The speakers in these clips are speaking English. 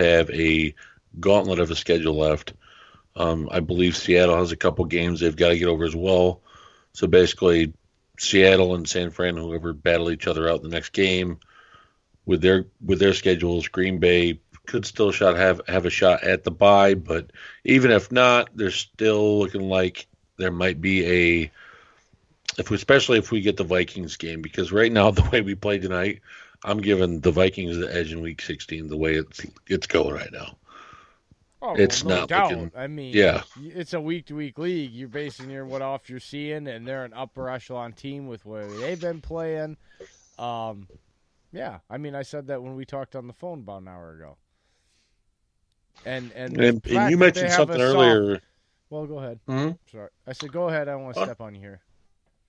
have a gauntlet of a schedule left. I believe Seattle has a couple games they've got to get over as well. So basically, Seattle and San Fran, whoever battle each other out in the next game, with their schedules, Green Bay could still have a shot at the bye, but even if not, they're still looking like there might be a especially if we get the Vikings game, because right now the way we play tonight, I'm giving the Vikings the edge in Week 16 the way it's going right now. Oh, well, It's no not doubt. looking, I mean, yeah. it's a week to week league. You're basing your what off you're seeing, and they're an upper echelon team with where they've been playing. Um, yeah, I mean, I said that when we talked on the phone about an hour ago. And the And you fact that they mentioned have a something soft. earlier. Well, go ahead. Hmm? Sorry, I said go ahead. I don't want to Oh, step on you here.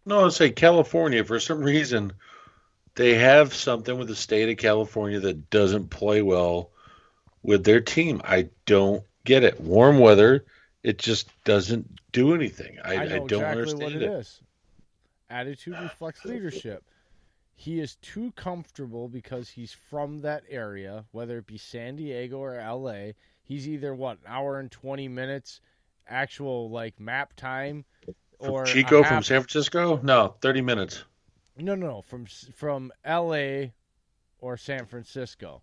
no, I say California. For some reason, they have something with the state of California that doesn't play well with their team. I don't get it. Warm weather, it just doesn't do anything. I I know don't exactly what understand it it. is. Attitude reflects leadership. He is too comfortable because he's from that area, whether it be San Diego or LA. He's either what, an hour and 20 minutes actual like map time From or a Chico, from half. San Francisco? No, 30 minutes. No, no, no, from LA or San Francisco.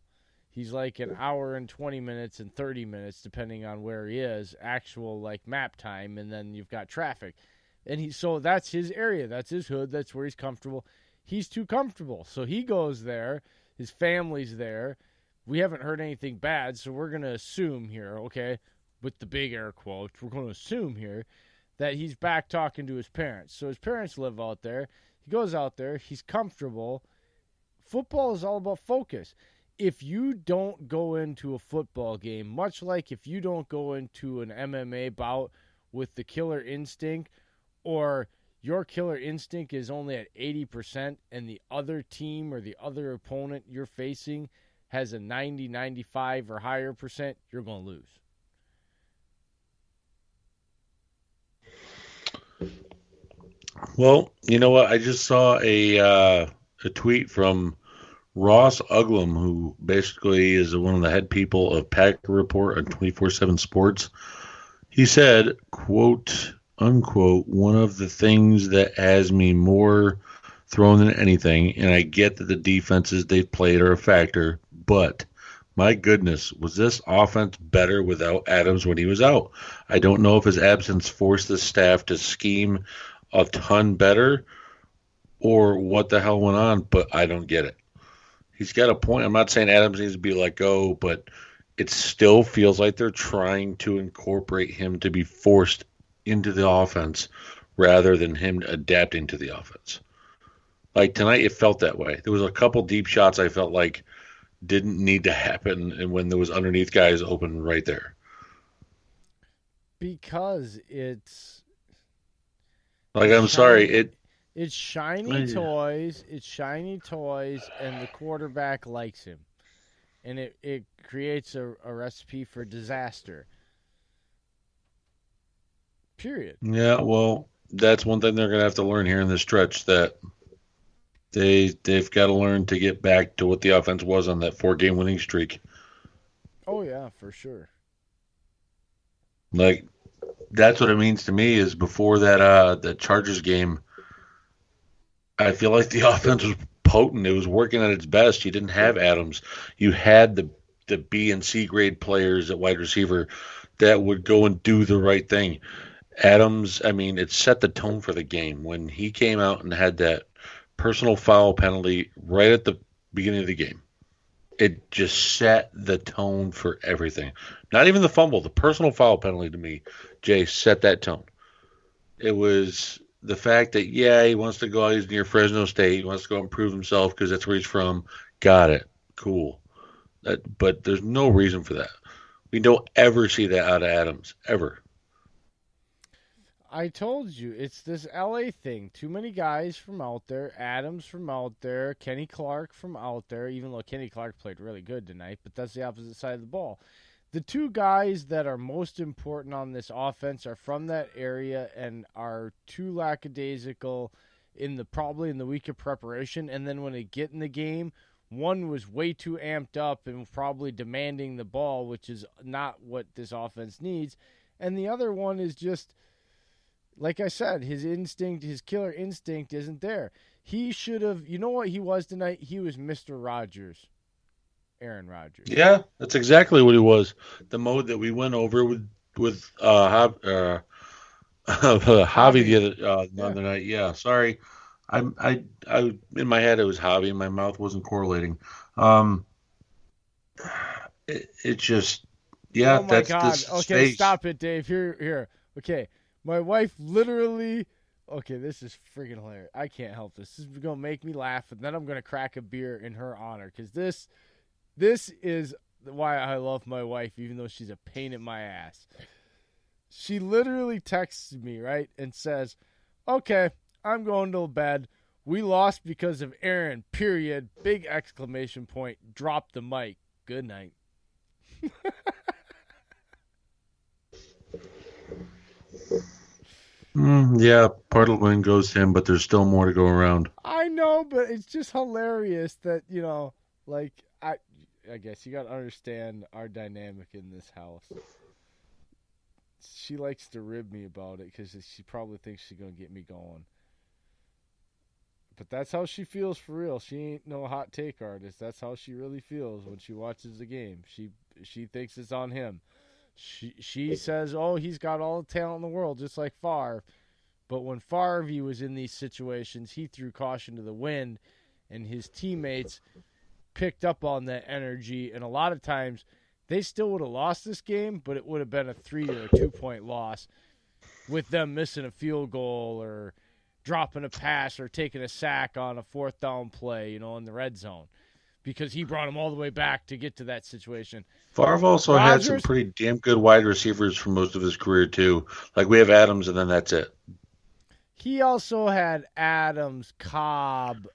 He's like an hour and 20 minutes and 30 minutes depending on where he is, actual like map time, and then you've got traffic. And he so that's his area, that's his hood, that's where he's comfortable. He's too comfortable. So he goes there, his family's there. We haven't heard anything bad, so we're going to assume here, okay, with the big air quotes, we're going to assume here that he's back talking to his parents. So his parents live out there. He goes out there, he's comfortable. Football is all about focus. If you don't go into a football game, much like if you don't go into an MMA bout with the killer instinct, or your killer instinct is only at 80% and the other team or the other opponent you're facing has a 90, 95 or higher percent, you're going to lose. Well, you know what? I just saw a tweet from Ross Uglum, who basically is one of the head people of Packer Report on 24/7 Sports. He said, quote unquote, one of the things that has me more thrown than anything, and I get that the defenses they've played are a factor, but my goodness, was this offense better without Adams when he was out? I don't know if his absence forced the staff to scheme a ton better or what the hell went on, but I don't get it. He's got a point. I'm not saying Adams needs to be let go, but it still feels like they're trying to incorporate him to be forced into the offense rather than him adapting to the offense. Like tonight, it felt that way. There was a couple deep shots I felt like didn't need to happen, and when there was underneath guys open right there. Because Like it's I'm sorry, shiny. It's shiny toys. It's shiny toys, and the quarterback likes him, and it creates a recipe for disaster. Period. yeah. Well, that's one thing they're gonna have to learn here in this stretch that they've got to learn to get back to what the offense was on that 4 game winning streak. Oh yeah, for sure. Like that's what it means to me is before that the Chargers game, I feel like the offense was potent. It was working at its best. You didn't have Adams. You had the B and C grade players at wide receiver that would go and do the right thing. Adams, I mean, it set the tone for the game when he came out and had that personal foul penalty right at the beginning of the game. It just set the tone for everything. Not even the fumble, the personal foul penalty to me, Jay, set that tone. It was the fact that, yeah, he wants to go out, he's near Fresno State, he wants to go out and prove himself because that's where he's from. Got it. Cool. But there's no reason for that. We don't ever see that out of Adams, ever. I told you it's this LA thing. Too many guys from out there. Adams from out there. Kenny Clark from out there. Even though Kenny Clark played really good tonight, but that's the opposite side of the ball. The two guys that are most important on this offense are from that area and are too lackadaisical in the probably in the week of preparation, and then when they get in the game, One was way too amped up and probably demanding the ball, which is not what this offense needs. And the other one is just, like I said, his instinct, his killer instinct isn't there. He should have, you know what he was tonight? He was Mr. Rogers, Aaron Rodgers. Yeah, that's exactly what he was. The mode that we went over with Javi the other night. Yeah, sorry. I in my head it was Javi. My mouth wasn't correlating. Um, it just, yeah, Oh my that's God. this Okay, space. stop it, Dave. Here. Okay, my wife literally. Okay, this is freaking hilarious. I can't help this. This is gonna make me laugh, and then I'm gonna crack a beer in her honor because this is why I love my wife, even though she's a pain in my ass. She literally texts me, right, and says, "Okay, I'm going to bed. We lost because of Aaron, period. Big exclamation point. Drop the mic. Good night." Yeah, part of the win goes to him, but there's still more to go around. I know, but it's just hilarious that, like, I guess you got to understand our dynamic in this house. She likes to rib me about it because she probably thinks she's going to get me going. But that's how she feels for real. She ain't no hot take artist. That's how she really feels when she watches the game. She thinks it's on him. She says, "Oh, he's got all the talent in the world, just like Favre." But when Favre was in these situations, he threw caution to the wind, and his teammates picked up on that energy. And a lot of times, they still would have lost this game, but it would have been a 3 or a 2-point loss with them missing a field goal or dropping a pass or taking a sack on a fourth down play, in the red zone, because he brought them all the way back to get to that situation. Favre also had some pretty damn good wide receivers for most of his career too. Like we have Adams, and then that's it. He also had Adams, Cobb,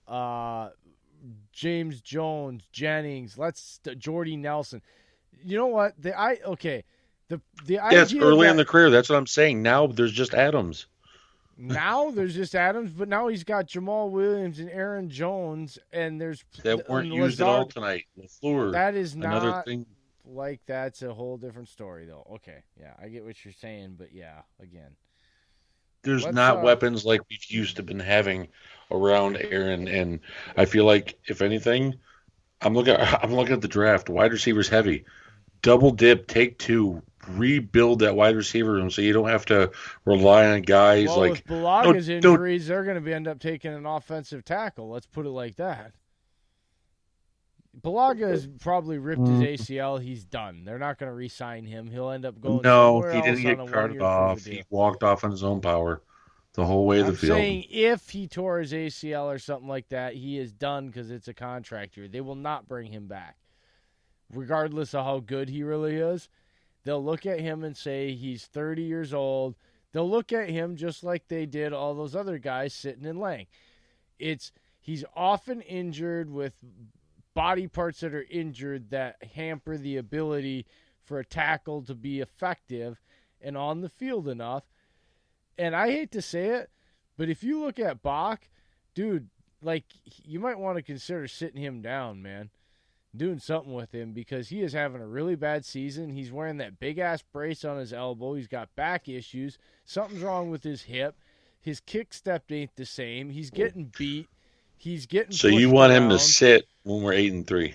James Jones, Jennings, Jordy Nelson. You know what? The idea it's early in the career. That's what I'm saying. Now there's just Adams. Now there's just Adams, but now he's got Jamal Williams and Aaron Jones, and there's that weren't used at all tonight. LaFleur, that is another not thing. Like that's a whole different story, though. Okay, yeah, I get what you're saying, but yeah, again, there's not weapons like we've used to been having around Aaron, and I feel like if anything, I'm looking at the draft. Wide receivers heavy, double dip, take two, rebuild that wide receiver room so you don't have to rely on guys like. With Balaga's injuries, they're going to end up taking an offensive tackle. Let's put it like that. Balaga has probably ripped his ACL. He's done. They're not going to re-sign him. He'll end up going somewhere else. No, he didn't get carted off. He walked off on his own power the whole way to the field. I'm saying if he tore his ACL or something like that, he is done because it's a contract year. They will not bring him back. Regardless of how good he really is, they'll look at him and say he's 30 years old. They'll look at him just like they did all those other guys sitting in Lang. He's often injured with body parts that are injured that hamper the ability for a tackle to be effective and on the field enough. And I hate to say it, but if you look at Bach, dude, like, you might want to consider sitting him down, man. Doing something with him because he is having a really bad season. He's wearing that big-ass brace on his elbow. He's got back issues. Something's wrong with his hip. His kick step ain't the same. He's getting beat. He's getting So you want him to sit when we're 8-3?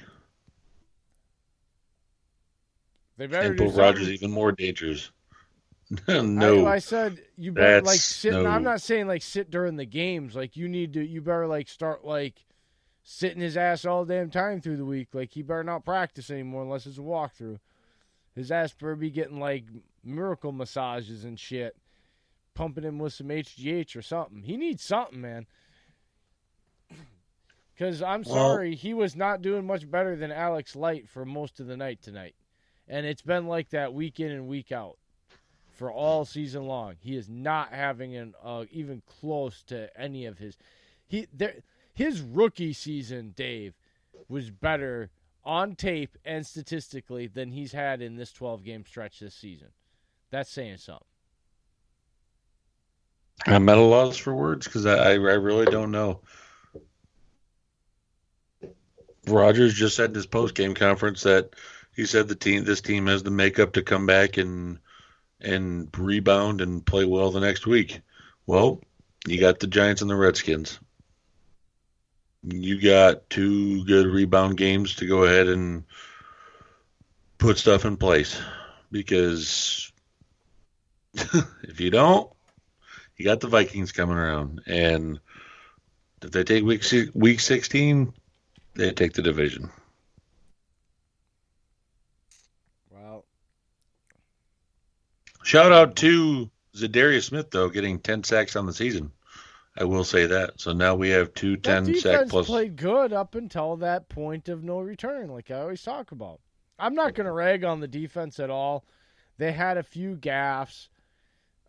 They better and put Rodgers even more dangerous. No, I said you better like sit. No. I'm not saying like sit during the games. Like you better like start like sitting his ass all damn time through the week. Like he better not practice anymore unless it's a walkthrough. His ass better be getting like miracle massages and shit, pumping him with some HGH or something. He needs something, man. Because I'm sorry, he was not doing much better than Alex Light for most of the night tonight. And it's been like that week in and week out for all season long. He is not having an even close to any of his rookie season, Dave, was better on tape and statistically than he's had in this 12-game stretch this season. That's saying something. I'm at a loss for words because I really don't know. Rogers just said in his post-game conference that he said this team has the makeup to come back and rebound and play well the next week. Well, you got the Giants and the Redskins. You got 2 good rebound games to go ahead and put stuff in place, because if you don't, you got the Vikings coming around, and if they take week 16, they take the division. Well, shout out to Zadarius Smith, though, getting 10 sacks on the season. I will say that. So now we have 2 10-sack plus. Played good up until that point of no return, like I always talk about. I'm not going to rag on the defense at all. They had a few gaffes.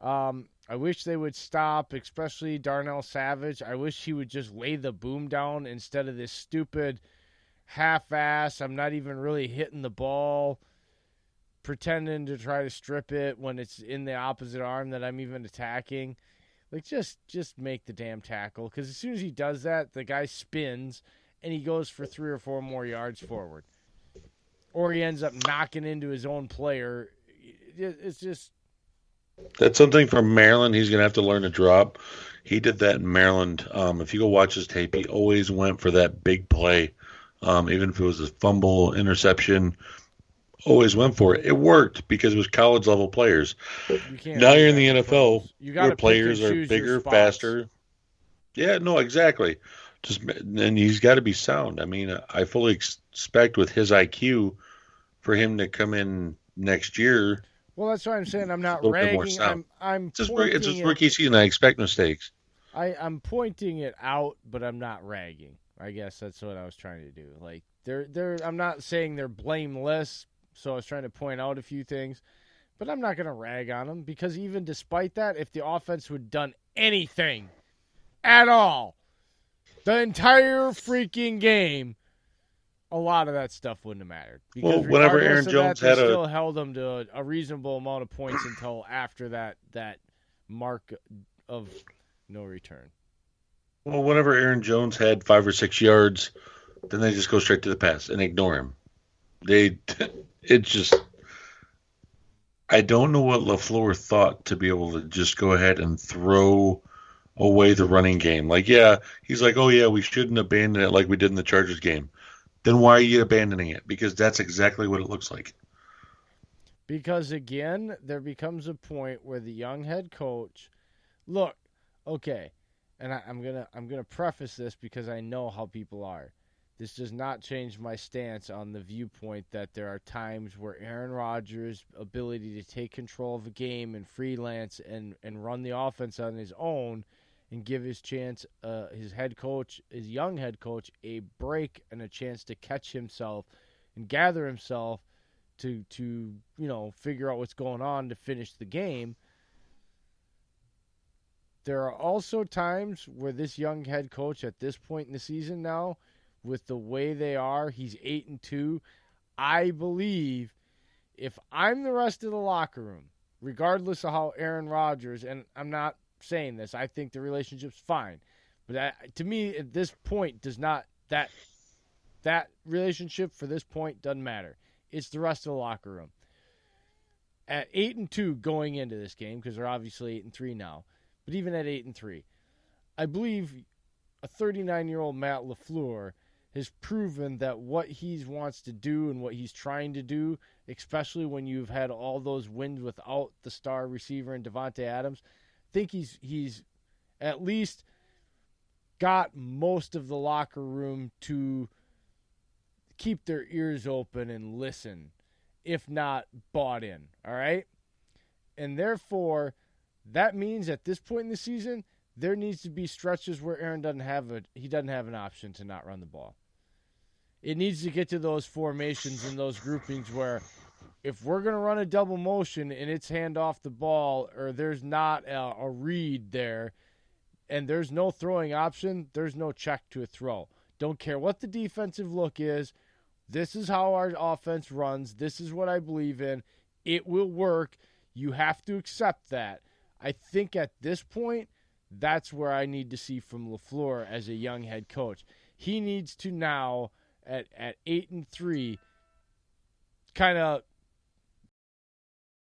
I wish they would stop, especially Darnell Savage. I wish he would just lay the boom down instead of this stupid half-ass, I'm not even really hitting the ball, pretending to try to strip it when it's in the opposite arm that I'm even attacking. Like, just make the damn tackle, because as soon as he does that, the guy spins, and he goes for 3 or 4 more yards forward. Or he ends up knocking into his own player. It's just... That's something from Maryland he's going to have to learn to drop. He did that in Maryland. If you go watch his tape, he always went for that big play. Even if it was a fumble, interception, always went for it. It worked because it was college-level players. Now you're in the NFL, your players are bigger, faster. Yeah, no, exactly. And he's got to be sound. I mean, I fully expect with his IQ for him to come in next year. Well, that's why I'm saying I'm not ragging. I'm it's just rookie season. I expect mistakes. I'm pointing it out, but I'm not ragging. I guess that's what I was trying to do. Like I'm not saying they're blameless. So I was trying to point out a few things, but I'm not going to rag on them, because even despite that, if the offense would have done anything at all, the entire freaking game, a lot of that stuff wouldn't have mattered. Because whenever Aaron Jones had still held them to a reasonable amount of points until after that mark of no return. Well, whenever Aaron Jones had 5 or 6 yards, then they just go straight to the pass and ignore him. It's just, I don't know what LaFleur thought to be able to just go ahead and throw away the running game. Like, yeah, he's like, oh yeah, we shouldn't abandon it like we did in the Chargers game. Then why are you abandoning it? Because that's exactly what it looks like. Because again, there becomes a point where the young head coach, look, okay, and I'm gonna preface this because I know how people are. This does not change my stance on the viewpoint that there are times where Aaron Rodgers' ability to take control of a game and freelance and run the offense on his own and give his head coach, his young head coach, a break and a chance to catch himself and gather himself to figure out what's going on to finish the game. There are also times where this young head coach at this point in the season now, with the way they are, he's 8-2. I believe if I'm the rest of the locker room, regardless of how Aaron Rodgers, and I'm not saying this, I think the relationship's fine, but to me at this point does not that relationship for this point doesn't matter. It's the rest of the locker room. At 8-2 going into this game, because they're obviously 8-3 now, but even at 8-3, I believe a 39-year-old Matt LaFleur has proven that what he wants to do and what he's trying to do, especially when you've had all those wins without the star receiver and Davante Adams, I think he's at least got most of the locker room to keep their ears open and listen, if not bought in, all right? And therefore, that means at this point in the season, there needs to be stretches where Aaron doesn't have an option to not run the ball. It needs to get to those formations and those groupings where if we're going to run a double motion and it's hand off the ball, or there's not a read there and there's no throwing option, there's no check to a throw. Don't care what the defensive look is. This is how our offense runs. This is what I believe in. It will work. You have to accept that. I think at this point, that's where I need to see from LaFleur as a young head coach. He needs to now at 8-3, kind of